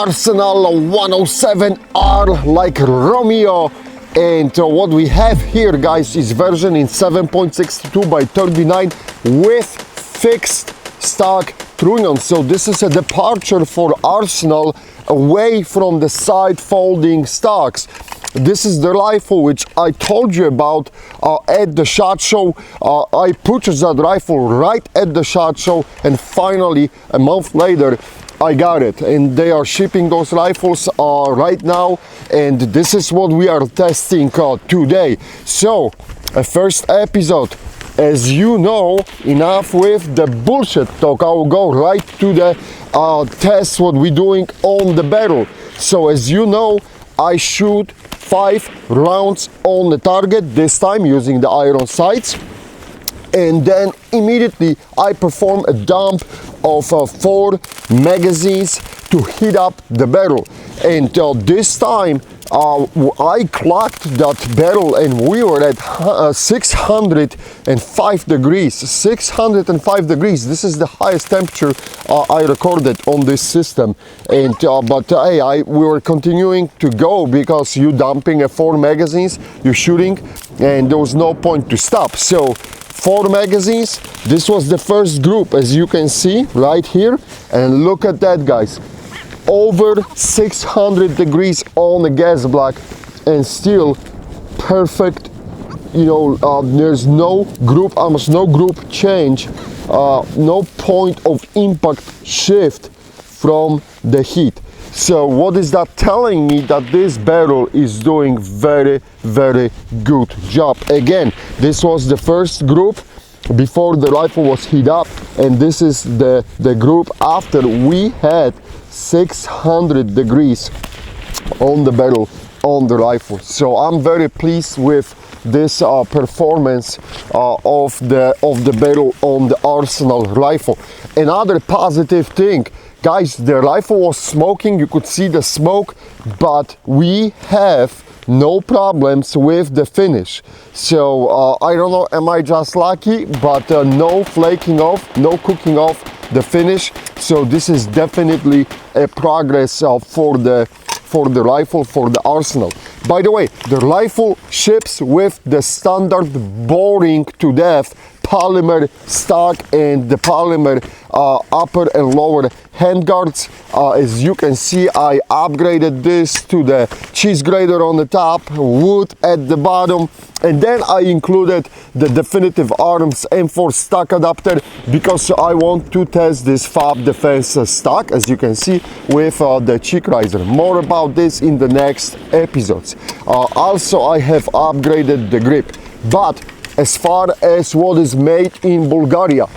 SLR107R like Romeo. And what we have here, guys, is version in 7.62 by 39 with fixed stock trunnion. So this is a departure for Arsenal away from the side folding stocks. This is the rifle which I told you about at the SHOT Show. I purchased that rifle right at the SHOT Show, and finally a month later I got it, and they are shipping those rifles right now, and this is what we are testing today. So first episode, as you know, enough with the bullshit talk. I will go right to the test what we're doing on the barrel. So as you know, I shoot 5 rounds on the target, this time using the iron sights, and then immediately I perform a dump of 4 magazines to heat up the barrel. And this time I clocked that barrel and we were at 605 degrees. 605 degrees. This is the highest temperature I recorded on this system. And but hey, we were continuing to go because you dumping 4 magazines, you're shooting, and there was no point to stop. So 4 magazines. This was the first group, as you can see right here, and look at that, guys. Over 600 degrees on the gas block, and still perfect. You know, there's no group, almost no group change, no point of impact shift from the heat. So what is that telling me? That this barrel is doing very, very good job. Again, this was the first group before the rifle was heated up, and this is the group after we had 600 degrees on the barrel on the rifle. So I'm very pleased with this performance of the barrel on the Arsenal rifle. Another positive thing, guys, the rifle was smoking, you could see the smoke, but we have no problems with the finish. So I don't know, am I just lucky, but no flaking off, no cooking off the finish. So this is definitely a progress for the rifle, for the Arsenal. By the way, the rifle ships with the standard boring to death polymer stock and the polymer upper and lower handguards. As you can see, I upgraded this to the cheese grater on the top, wood at the bottom, and then I included the definitive arms M4 stock adapter because I want to test this FAB Defense stock, as you can see, with the cheek riser. More about this in the next episodes. Also, I have upgraded the grip, but as far as what is made in Bulgaria,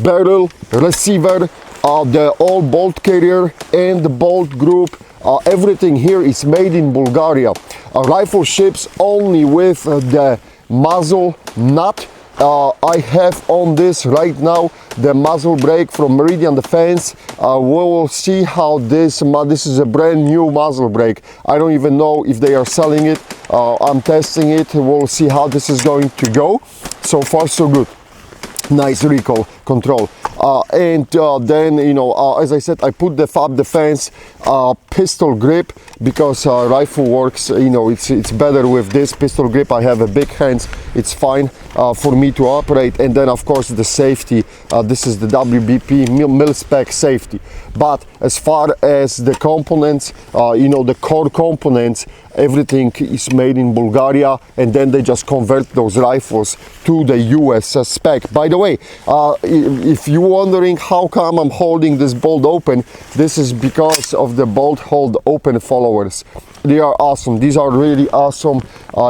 barrel, receiver, the all bolt carrier and the bolt group, everything here is made in Bulgaria. Rifle ships only with the muzzle nut. I have on this right now the muzzle brake from Meridian Defense. We will see how this is a brand new muzzle brake. I don't even know if they are selling it. I'm testing it. We'll see how this is going to go. So far so good. Nice recoil control. And then, you know, as I said, I put the FAB Defense pistol grip because rifle works, you know, it's better with this pistol grip. I have a big hands, it's fine for me to operate. And then of course the safety, this is the WBP mil-spec safety. But as far as the components, you know, the core components, everything is made in Bulgaria, and then they just convert those rifles to the US spec. By the way, if you're wondering how come I'm holding this bolt open, this is because of the bolt hold open followers. They are awesome. These are really awesome.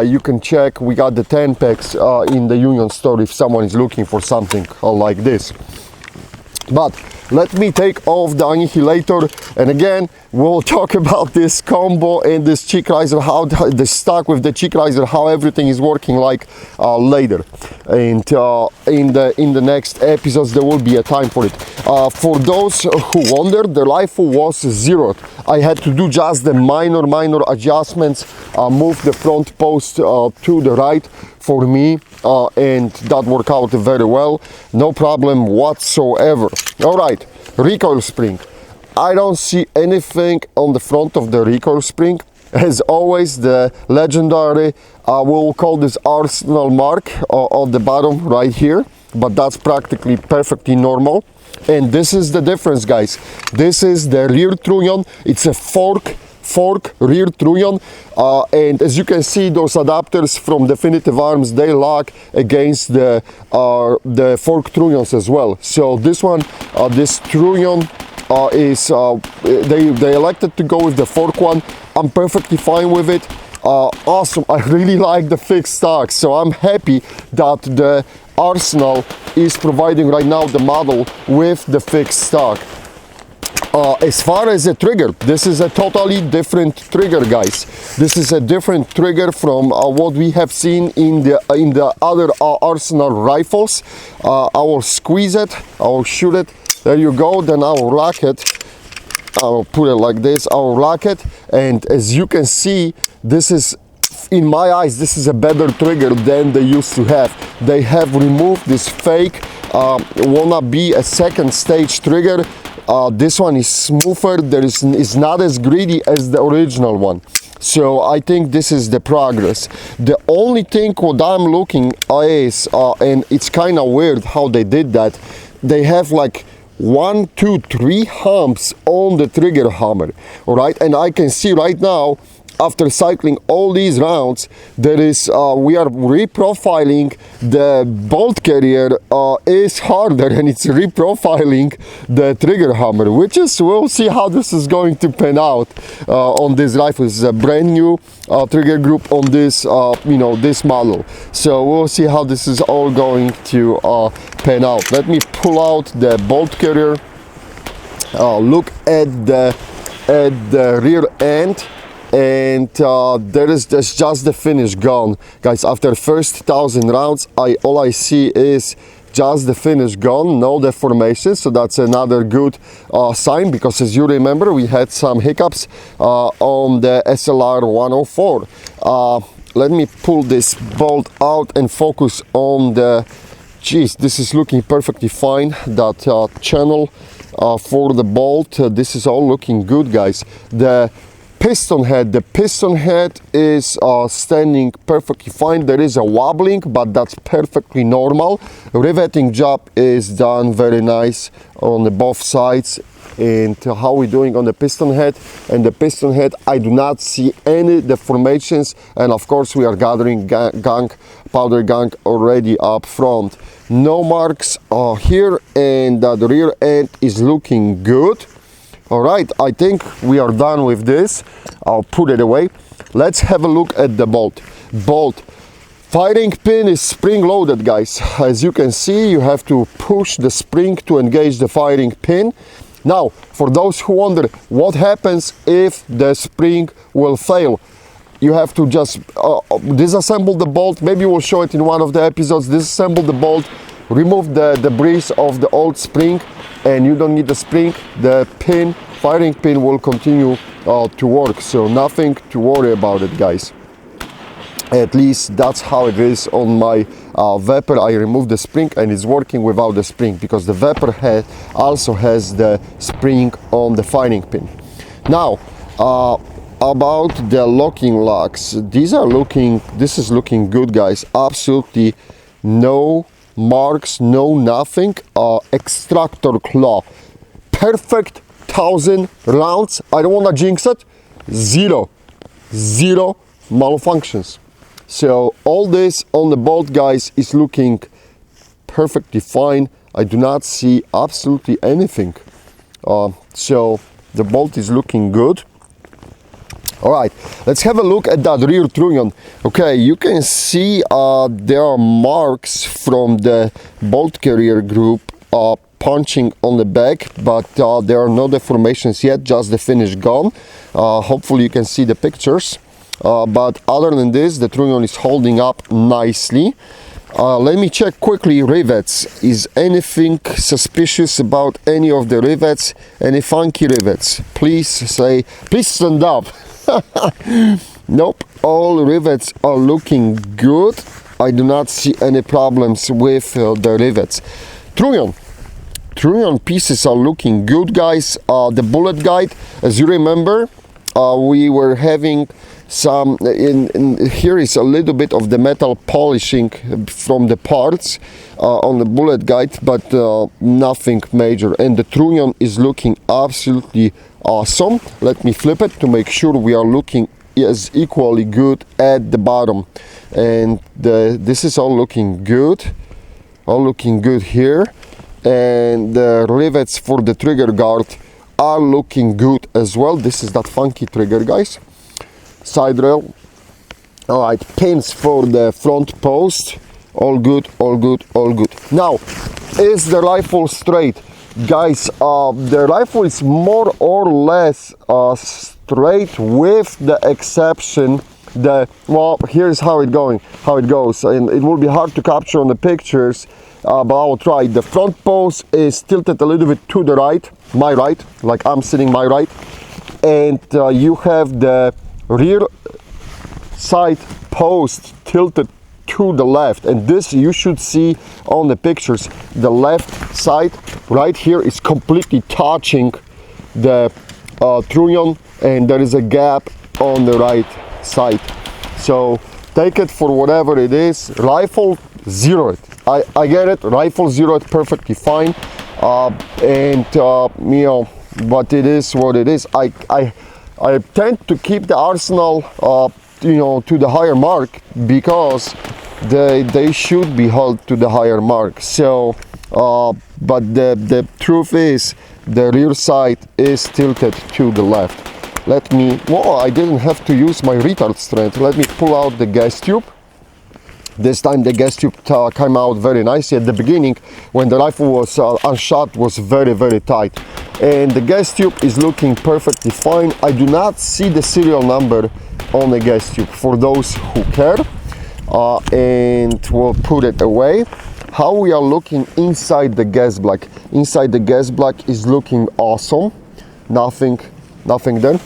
You can check, we got the 10 packs in the Union store if someone is looking for something like this. But let me take off the annihilator, and again we'll talk about this combo and this cheek riser, how the stock with the cheek riser, how everything is working like later, and in the next episodes there will be a time for it. For those who wonder, the rifle was zeroed. I had to do just the minor adjustments, move the front post to the right for me, and that worked out very well, no problem whatsoever. All right, recoil spring. I don't see anything on the front of the recoil spring. As always, the legendary, we'll call this Arsenal mark on the bottom right here, but that's practically perfectly normal. And this is the difference, guys. This is the rear trunnion. It's a fork rear trunnion, and as you can see, those adapters from Definitive Arms, they lock against the fork trunnions as well. So this one, this trunnion is they elected to go with the fork one. I'm perfectly fine with it. Awesome. I really like the fixed stock, so I'm happy that the Arsenal is providing right now the model with the fixed stock. As far as the trigger, this is a totally different trigger, guys. This is a different trigger from what we have seen in the other Arsenal rifles. I will squeeze it, I will shoot it. There you go. Then I will lock it. I will put it like this. I will lock it, and as you can see, this is, in my eyes, this is a better trigger than they used to have. They have removed this fake wanna be a second stage trigger. This one is smoother. It's not as greedy as the original one. So I think this is the progress. The only thing what I'm looking is, and it's kind of weird how they did that, they have like 1, 2, 3 humps on the trigger hammer, all right? And I can see right now, after cycling all these rounds, there is we are reprofiling the bolt carrier is harder, and it's reprofiling the trigger hammer, which is, we'll see how this is going to pan out on this rifle. It's a brand new trigger group on this this model, so we'll see how this is all going to pan out. Let me pull out the bolt carrier, look at the rear end, and there's just the finish gone, guys. After first 1,000 rounds, all I see is just the finish gone, no deformation. So that's another good sign, because as you remember, we had some hiccups on the SLR104. Let me pull this bolt out and focus on the, geez, this is looking perfectly fine. That channel for the bolt, this is all looking good, guys. The piston head is standing perfectly fine. There is a wobbling, but that's perfectly normal. Riveting job is done very nice on the both sides. And how we doing on the piston head? And the piston head, I do not see any deformations, and of course we are gathering powder gang already up front. No marks here, and the rear end is looking good. All right, I think we are done with this. I'll put it away. Let's have a look at the bolt. Firing pin is spring loaded, guys. As you can see, you have to push the spring to engage the firing pin. Now, for those who wonder what happens if the spring will fail, you have to just disassemble the bolt. Maybe we'll show it in one of the episodes. Disassemble the bolt, remove the debris of the old spring, and you don't need the spring. The pin, firing pin, will continue to work, so nothing to worry about it, guys. At least that's how it is on my Vapor. I removed the spring and it's working without the spring, because the Vapor head also has the spring on the firing pin. Now about the locking locks, this is looking good, guys. Absolutely no marks, no nothing. Extractor claw, perfect. 1,000 rounds. I don't want to jinx it. Zero malfunctions. So all this on the bolt, guys, is looking perfectly fine. I do not see absolutely anything. So the bolt is looking good. All right, let's have a look at that rear trunnion. Okay, you can see there are marks from the bolt carrier group punching on the back, but there are no deformations yet, just the finish gone. Hopefully you can see the pictures, but other than this, the trunnion is holding up nicely. Let me check quickly rivets. Is anything suspicious about any of the rivets? Any funky rivets? Please stand up. Nope, all rivets are looking good. I do not see any problems with the rivets. Trunnion. Trunnion pieces are looking good, guys. The bullet guide, as you remember, we were having some here is a little bit of the metal polishing from the parts on the bullet guide, but nothing major, and the trunnion is looking absolutely awesome. Let me flip it to make sure we are looking as equally good at the bottom, and this is all looking good, here, and the rivets for the trigger guard are looking good as well. This is that funky trigger, guys. Side rail, all right, pins for the front post, all good. Now, is the rifle straight? Guys, the rifle is more or less straight, with the exception well, here's how it goes, and it will be hard to capture on the pictures, but I will try. The front post is tilted a little bit to the right, my right, like I'm sitting my right, and you have the rear side post tilted to the left, and this you should see on the pictures. The left side right here is completely touching the trunnion, and there is a gap on the right side. So take it for whatever it is. Rifle, zero it. I get it. Rifle, zero it perfectly fine, and you know, but it is what it is. I tend to keep the Arsenal you know, to the higher mark, because they should be held to the higher mark. So but the truth is, the rear side is tilted to the left. Let me, well, I didn't have to use my retard strength. Let me pull out the gas tube. This time the gas tube came out very nicely. At the beginning, when the rifle was unshot, was very tight, and the gas tube is looking perfectly fine. I do not see the serial number on the gas tube, for those who care, and we'll put it away. How we are looking inside the gas block? Inside the gas block is looking awesome. Nothing there.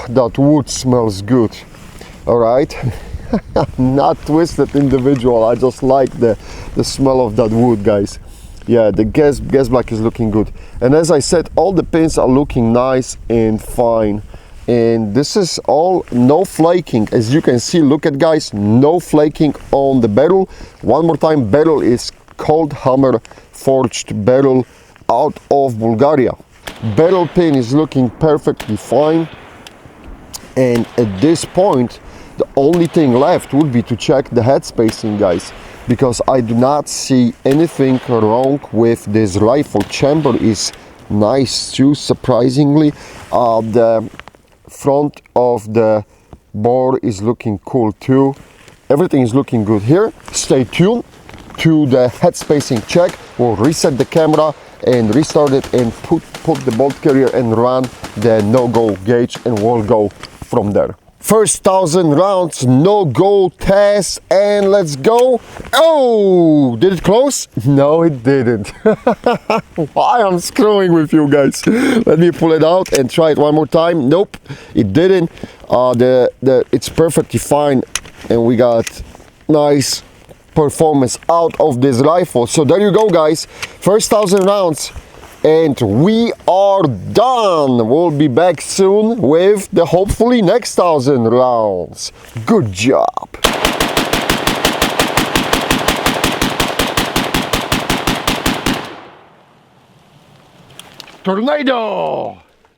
That wood smells good. All right. Not twisted individual, I just like the smell of that wood, guys. Yeah, the gas block is looking good, and as I said, all the pins are looking nice and fine, and this is all no flaking. As you can see, look at, guys, no flaking on the barrel. One more time, barrel is cold hammer forged barrel out of Bulgaria. Barrel pin is looking perfectly fine, and at this point the only thing left would be to check the head spacing, guys, because I do not see anything wrong with this rifle. Chamber is nice too, surprisingly. The front of the bore is looking cool too. Everything is looking good here. Stay tuned to the head spacing check. We'll reset the camera and restart it, and put the bolt carrier and run the no-go gauge, and we'll go from there. First 1,000 rounds, no-go test, and let's go. Oh, did it close? No, it didn't. Why I'm screwing with you guys? Let me pull it out and try it one more time. Nope, it didn't. It's perfectly fine, and we got nice performance out of this rifle. So there you go, guys. First 1,000 rounds, and we are done. We'll be back soon with the hopefully next 1,000 rounds. Good job. Tornado.